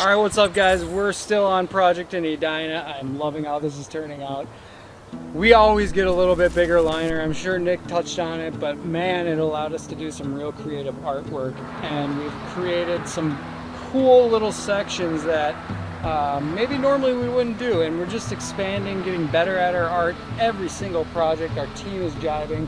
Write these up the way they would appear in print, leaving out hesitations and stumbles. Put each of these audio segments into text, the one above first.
All right, what's up guys? We're still on Project in Edina. I'm loving how this is turning out. We always get a little bit bigger liner. I'm sure Nick touched on it, but man, it allowed us to do some real creative artwork. And we've created some cool little sections that maybe normally we wouldn't do. And we're just expanding, getting better at our art. Every single project, our team is jiving.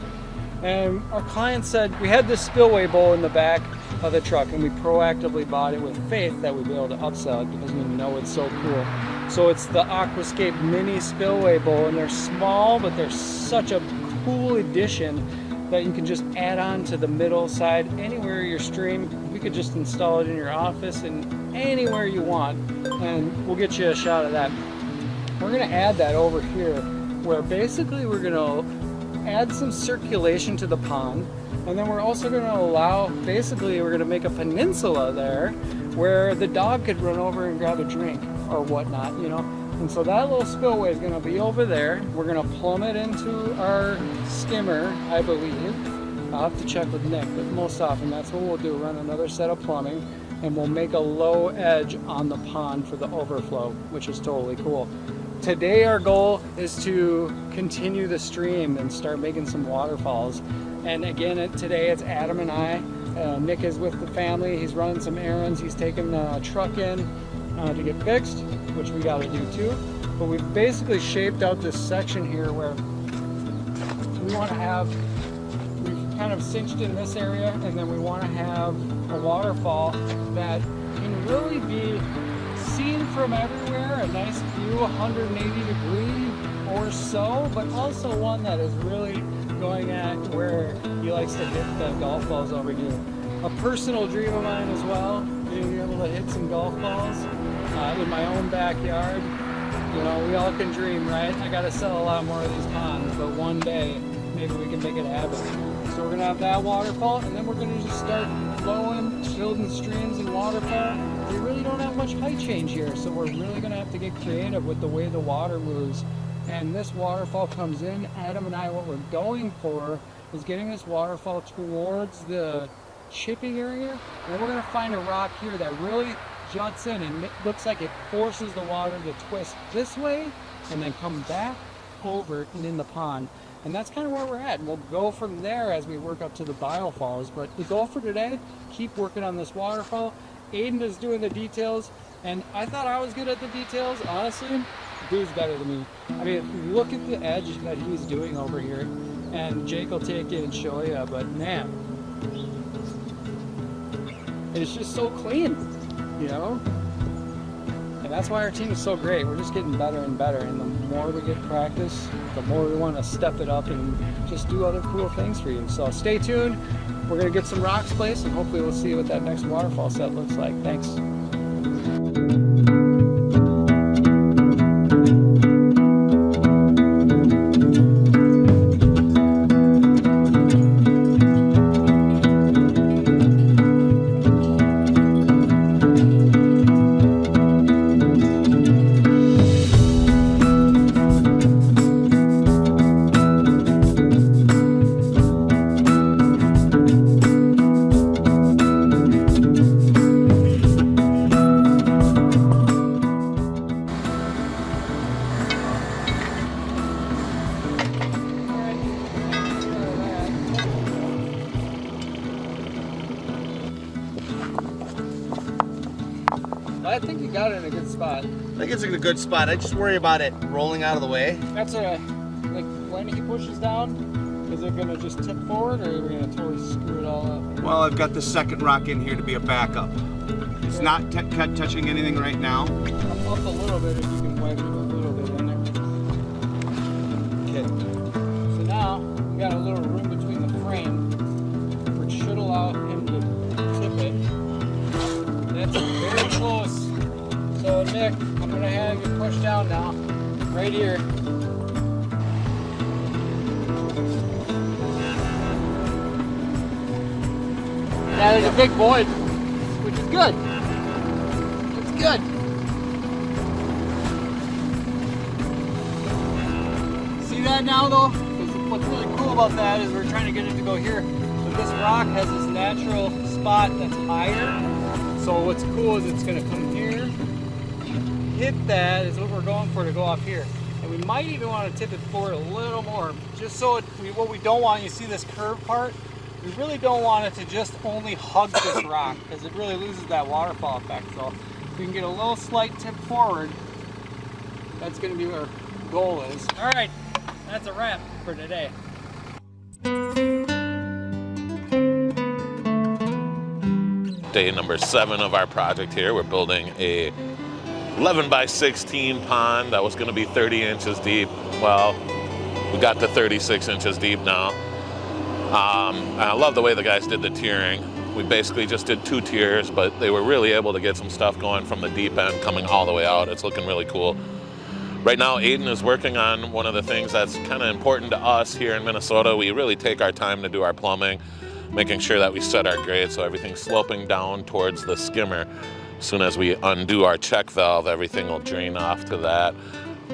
And our client said, we had this spillway bowl in the back of the truck and we proactively bought it with faith that we'd be able to upsell it because we know it's so cool. So it's the Aquascape Mini Spillway Bowl, and they're small, but they're such a cool addition that you can just add on to the middle side anywhere your stream. We could just install it in your office and anywhere you want, and we'll get you a shot of that. We're gonna add that over here, where basically we're gonna add some circulation to the pond, and then we're also going to allow, basically we're going to make a peninsula there where the dog could run over and grab a drink or whatnot, you know. And so that little spillway is going to be over there. We're going to plumb it into our skimmer, I believe. I'll have to check with Nick, but most often that's what we'll do, run another set of plumbing, and we'll make a low edge on the pond for the overflow, which is totally cool. Today our goal is to continue the stream and start making some waterfalls. And again, today it's Adam and I. Nick is with the family. He's running some errands. He's taking the truck in to get fixed, which we got to do too. But we've basically shaped out this section here where we want to have, we've kind of cinched in this area, and then we want to have a waterfall that can really be seen from everywhere, a nice view, 180 degree or so, but also one that is really going at where he likes to hit the golf balls over here. A personal dream of mine as well, being able to hit some golf balls in my own backyard. You know, we all can dream, right? I gotta sell a lot more of these ponds, but one day maybe we can make it happen. So we're gonna have that waterfall, and then we're gonna just start flowing, building streams and waterfall. We really don't have much height change here, so we're really gonna have to get creative with the way the water moves. And this waterfall comes in. Adam and I, what we're going for is getting this waterfall towards the chipping area, and we're gonna find a rock here that really juts in and it looks like it forces the water to twist this way and then come back over and in the pond. And that's kind of where we're at. And we'll go from there as we work up to the Biofalls. But the goal for today, keep working on this waterfall. Aiden is doing the details, and I thought I was good at the details. Honestly, dude's better than me. I mean, look at the edge that he's doing over here, and Jake will take it and show you, but man, it's just so clean, you know? And that's why our team is so great. We're just getting better and better, and the more we get practice, the more we want to step it up and just do other cool things for you. So stay tuned. We're going to get some rocks placed, and hopefully we'll see what that next waterfall set looks like. Thanks. I think you got it in a good spot. I think it's in a good spot. I just worry about it rolling out of the way. That's like when he pushes down, is it gonna just tip forward, or are we gonna totally screw it all up? Well, I've got the second rock in here to be a backup. It's not touching anything right now. Up a little bit if you can wedge it a little bit in there. Okay. So now we got a little room between the frame, which should allow him to tip it. That's very close. So Nick, I'm gonna have you push down now, right here. That is a big void, which is good. It's good. See that now though? Because what's really cool about that is we're trying to get it to go here, but this rock has this natural spot that's higher. So what's cool is it's gonna come here hit that is what we're going for, to go off here. And we might even want to tip it forward a little more, just so what we don't want, you see this curved part, we really don't want it to just only hug this rock, because it really loses that waterfall effect. So if we can get a little slight tip forward, that's going to be what our goal is. All right, that's a wrap for today. Day number 7 of our project here. We're building a 11 by 16 pond that was going to be 30 inches deep. Well, we got to 36 inches deep now. And I love the way the guys did the tiering. We basically just did 2 tiers, but they were really able to get some stuff going from the deep end coming all the way out. It's looking really cool. Right now, Aiden is working on one of the things that's kind of important to us here in Minnesota. We really take our time to do our plumbing, making sure that we set our grade so everything's sloping down towards the skimmer. As soon as we undo our check valve, everything will drain off to that,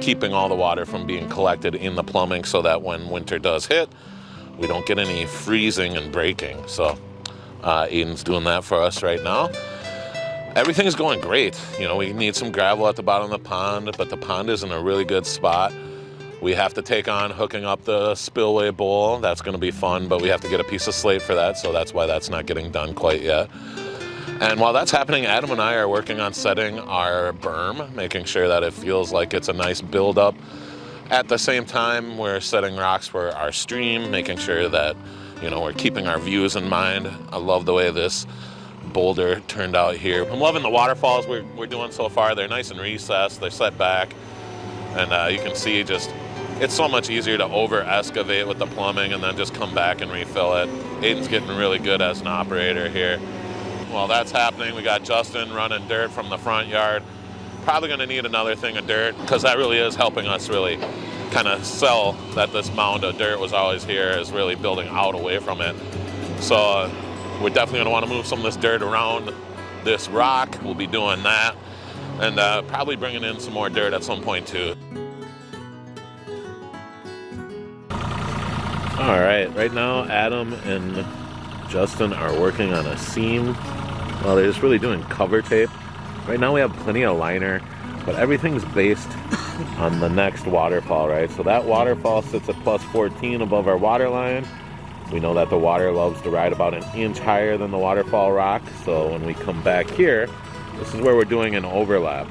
keeping all the water from being collected in the plumbing so that when winter does hit, we don't get any freezing and breaking. So Aiden's doing that for us right now. Everything's going great. You know, we need some gravel at the bottom of the pond, but the pond is in a really good spot. We have to take on hooking up the spillway bowl. That's going to be fun, but we have to get a piece of slate for that, so that's why that's not getting done quite yet. And while that's happening, Adam and I are working on setting our berm, making sure that it feels like it's a nice build-up. At the same time, we're setting rocks for our stream, making sure that, you know, we're keeping our views in mind. I love the way this boulder turned out here. I'm loving the waterfalls we're doing so far. They're nice and recessed, they're set back, and you can see just, it's so much easier to over-excavate with the plumbing and then just come back and refill it. Aiden's getting really good as an operator here. While that's happening, we got Justin running dirt from the front yard. Probably gonna need another thing of dirt, because that really is helping us really kind of sell that this mound of dirt was always here, is really building out away from it. So we're definitely gonna wanna move some of this dirt around this rock. We'll be doing that, and probably bringing in some more dirt at some point too. All right now Adam and Justin are working on a seam. Well, they're just really doing cover tape. Right now we have plenty of liner, but everything's based on the next waterfall, right? So that waterfall sits at plus 14 above our water line. We know that the water loves to ride about 1 inch higher than the waterfall rock. So when we come back here, this is where we're doing an overlap.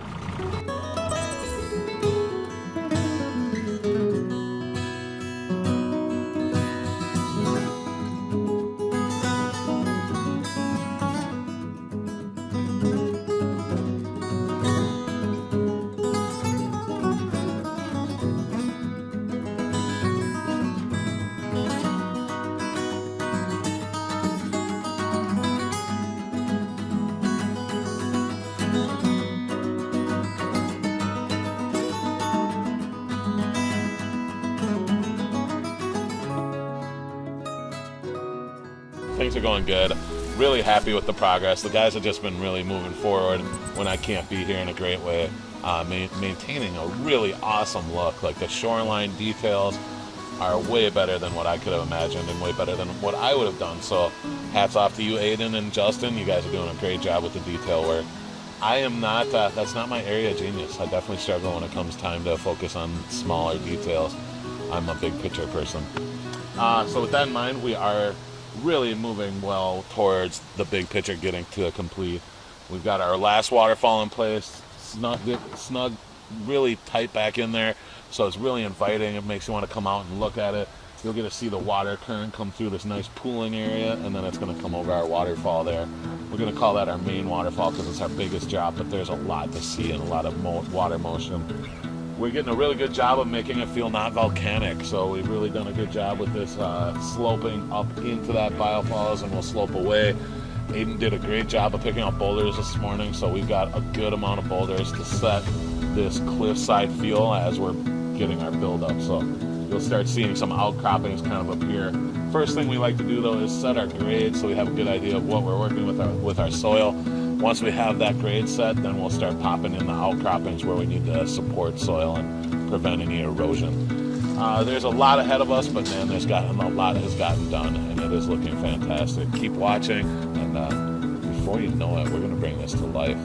Things are going good. Really happy with the progress. The guys have just been really moving forward when I can't be here in a great way. Maintaining a really awesome look. Like the shoreline details are way better than what I could have imagined and way better than what I would have done. So hats off to you, Aiden and Justin. You guys are doing a great job with the detail work. I am not, that's not my area of genius. I definitely struggle when it comes time to focus on smaller details. I'm a big picture person. So with that in mind, we are really moving well towards the big picture getting to a complete. We've got our last waterfall in place, snug, really tight back in there, so it's really inviting. It makes you want to come out and look at it. You'll get to see the water current come through this nice pooling area, and then it's going to come over our waterfall there. We're going to call that our main waterfall because it's our biggest job, but there's a lot to see and a lot of water motion. We're getting a really good job of making it feel not volcanic, so we've really done a good job with this sloping up into that Biofalls, and we'll slope away. Aiden did a great job of picking up boulders this morning, so we've got a good amount of boulders to set this cliffside feel as we're getting our build up. So you'll start seeing some outcroppings kind of appear. First thing we like to do though is set our grade so we have a good idea of what we're working with our soil. Once we have that grade set, then we'll start popping in the outcroppings where we need to support soil and prevent any erosion. There's a lot ahead of us, but man, a lot has gotten done, and it is looking fantastic. Keep watching, and before you know it, we're going to bring this to life.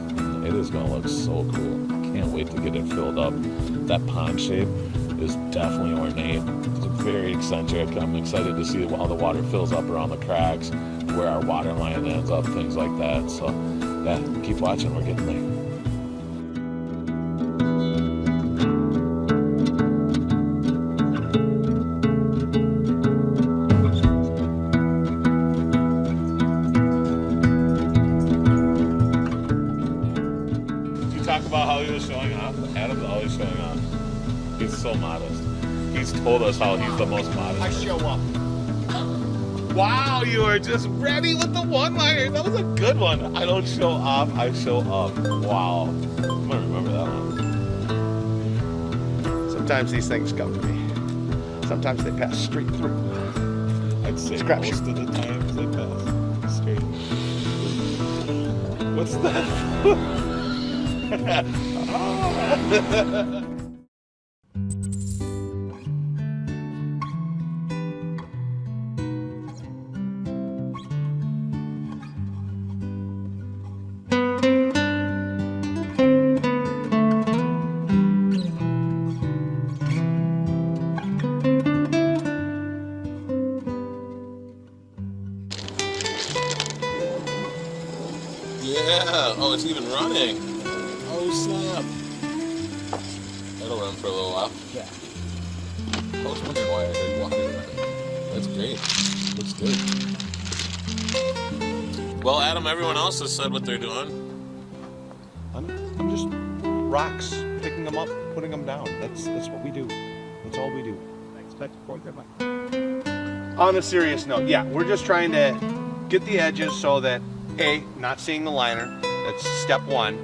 It is going to look so cool. can't wait to get it filled up. That pond shape is definitely ornate. It's very eccentric. I'm excited to see how the water fills up around the cracks, where our water line ends up, things like that. So yeah, keep watching, we're getting there. Talk about how he was showing off. Adam's always showing off. He's so modest. He's told us how he's the most modest. I show up. Wow, you are just ready with the one-liner. That was a good one. I don't show off, I show up. Wow. I'm gonna remember that one. Sometimes these things come to me. Sometimes they pass straight through. I'd say Scratch. most of the times they pass straight. What's that? Yeah, oh, it's even running. Oh, snap. That'll run for a little while. Yeah. I was wondering why I heard water running. That's great. Looks good. Well, Adam, everyone else has said what they're doing. I'm just rocks, picking them up, putting them down. That's what we do. That's all we do. On a serious note, yeah, we're just trying to get the edges so that A, not seeing the liner. That's step one.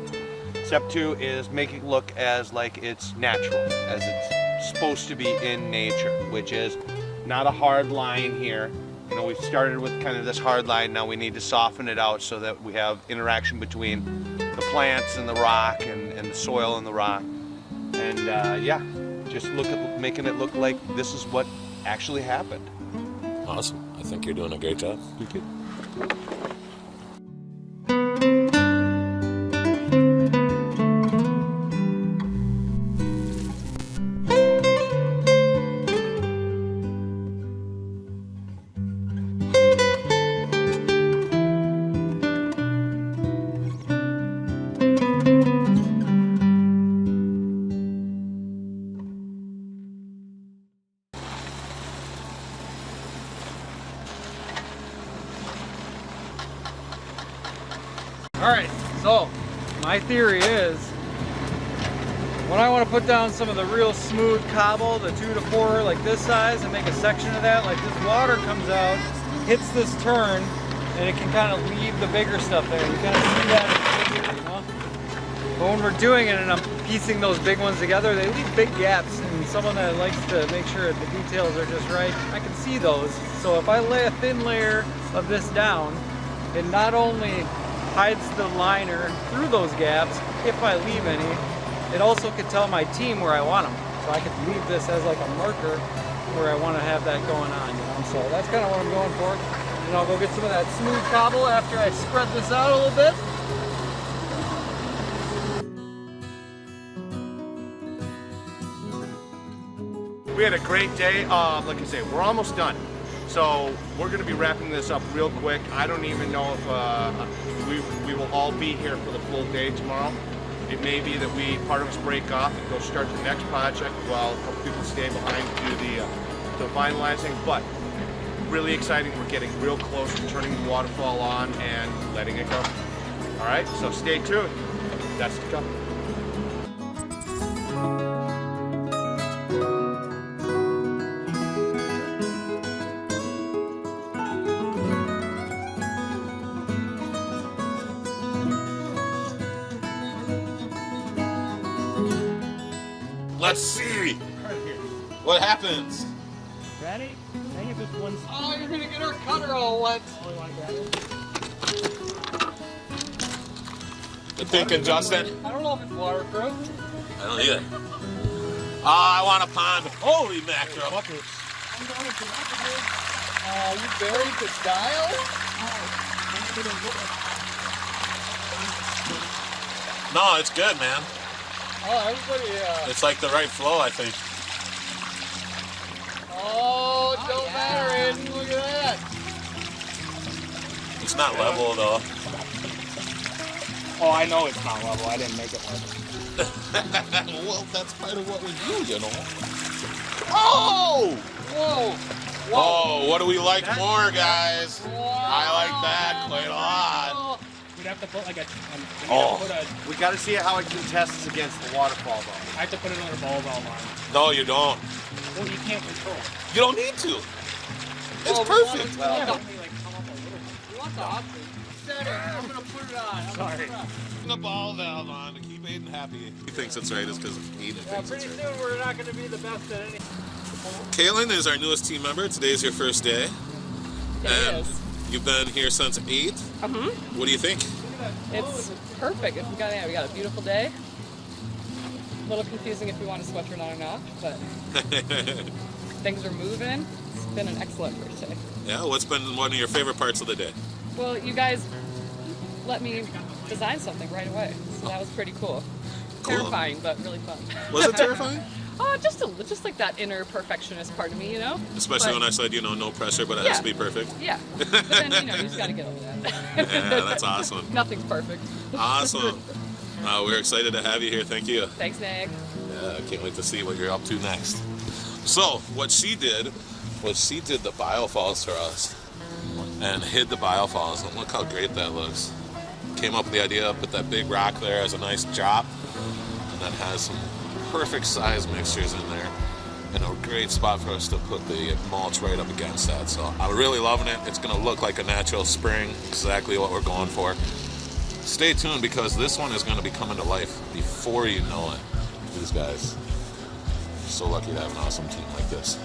Step two is make it look as like it's natural, as it's supposed to be in nature, which is not a hard line here. You know, we've started with kind of this hard line. Now we need to soften it out so that we have interaction between the plants and the rock and the soil and the rock. And yeah, just look at making it look like this is what actually happened. Awesome. I think you're doing a great job. You could. Alright, so my theory is when I want to put down some of the real smooth cobble, the 2 to 4 like this size, and make a section of that, like this water comes out, hits this turn, and it can kind of leave the bigger stuff there. You kind of see that, you know? But when we're doing it and I'm piecing those big ones together, they leave big gaps, and someone that likes to make sure the details are just right, I can see those. So if I lay a thin layer of this down, it not only hides the liner through those gaps, if I leave any, it also could tell my team where I want them. So I could leave this as like a marker where I want to have that going on, you know? So that's kind of what I'm going for. And I'll go get some of that smooth cobble after I spread this out a little bit. We had a great day. Like I say, we're almost done. So we're going to be wrapping this up real quick. I don't even know if we will all be here for the full day tomorrow. It may be that part of us break off and go start the next project while a couple people stay behind to do the finalizing. But really exciting. We're getting real close to turning the waterfall on and letting it go. All right, so stay tuned. That's to come. Let's see what happens. Ready? Hang it this one. Oh, you're gonna get our cutter all wet. Oh, like that. You thinking, Justin? I don't know if it's waterproof. I don't either. I want a pond. Holy mackerel. You buried the dial? No, it's good, man. Oh, everybody, It's like the right flow, I think. oh, it don't matter, Aiden. Look at that. It's not level though. Oh, I know it's not level. I didn't make it level. Well, that's part of what we do, you know. Oh! Whoa. Oh, what do we like more, guys? I like that quite a lot. We'd have to put like a. We got to see how it contests against the waterfall, though. I have to put another ball valve on. No, you don't. Well, you can't control. You don't need to. It's perfect. Yeah, but only like come up a little. You want the option? Set it. I'm going to put it on. Sorry. The ball valve on to keep Aiden happy. He thinks it's right is because Aiden thinks Pretty it's soon right. we're not going to be the best at anything. Kaylin is our newest team member. Today's your first day. And you've been here since 8. What do you think? It's perfect. We got a beautiful day. A little confusing if you want a sweatshirt on or not, but things are moving. It's been an excellent first day. Yeah, what's been one of your favorite parts of the day? Well, you guys let me design something right away, so that was pretty cool. Cool. Terrifying, but really fun. Was it terrifying? Just like that inner perfectionist part of me, you know? Especially But- when I said, no pressure, but it has to be perfect. Yeah. But then, you just got to get over that. Yeah, that's awesome. Nothing's perfect. Awesome. We're excited to have you here. Thank you. Thanks, Nick. Yeah, I can't wait to see what you're up to next. So, what she did was she did the biofalls for us and hid the biofalls, and look how great that looks. Came up with the idea, put that big rock there as a nice drop, and that has some perfect size mixtures in there, and a great spot for us to put the mulch right up against that. So I'm really loving it. It's going to look like a natural spring, exactly what we're going for. Stay tuned because this one is going to be coming to life before you know it. These guys are so lucky to have an awesome team like this.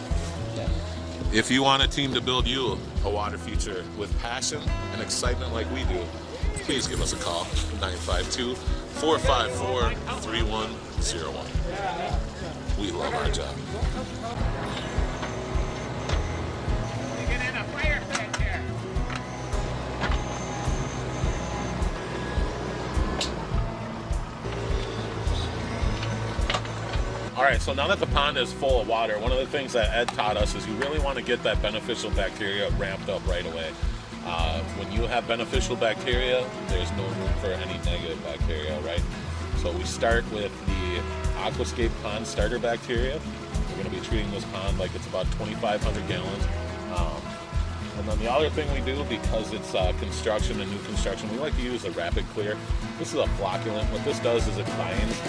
If you want a team to build you a water feature with passion and excitement like we do, please give us a call, 952-454-3101. We love our job. Get in a fire pit here. All right, so now that the pond is full of water, one of the things that Ed taught us is you really want to get that beneficial bacteria ramped up right away. When you have beneficial bacteria, there's no room for any negative bacteria, right? So we start with the Aquascape pond starter bacteria. We're going to be treating this pond like it's about 2,500 gallons. And then the other thing we do, because it's construction and new construction, we like to use a rapid clear. This is a flocculant. What this does is it binds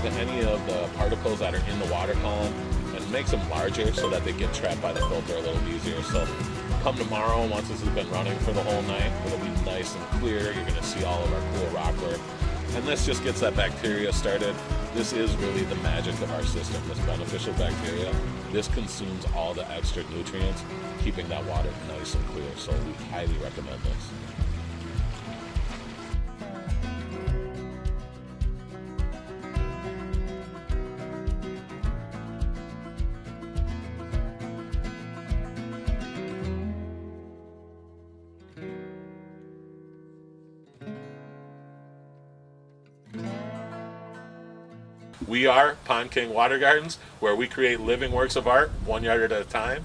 to any of the particles that are in the water column and makes them larger so that they get trapped by the filter a little easier. So come tomorrow, once this has been running for the whole night, it'll be nice and clear. You're going to see all of our cool rock work. And this just gets that bacteria started. This is really the magic of our system, this beneficial bacteria. This consumes all the extra nutrients, keeping that water nice and clear. So we highly recommend this. We are Pond King Water Gardens, where we create living works of art, 1 yard at a time.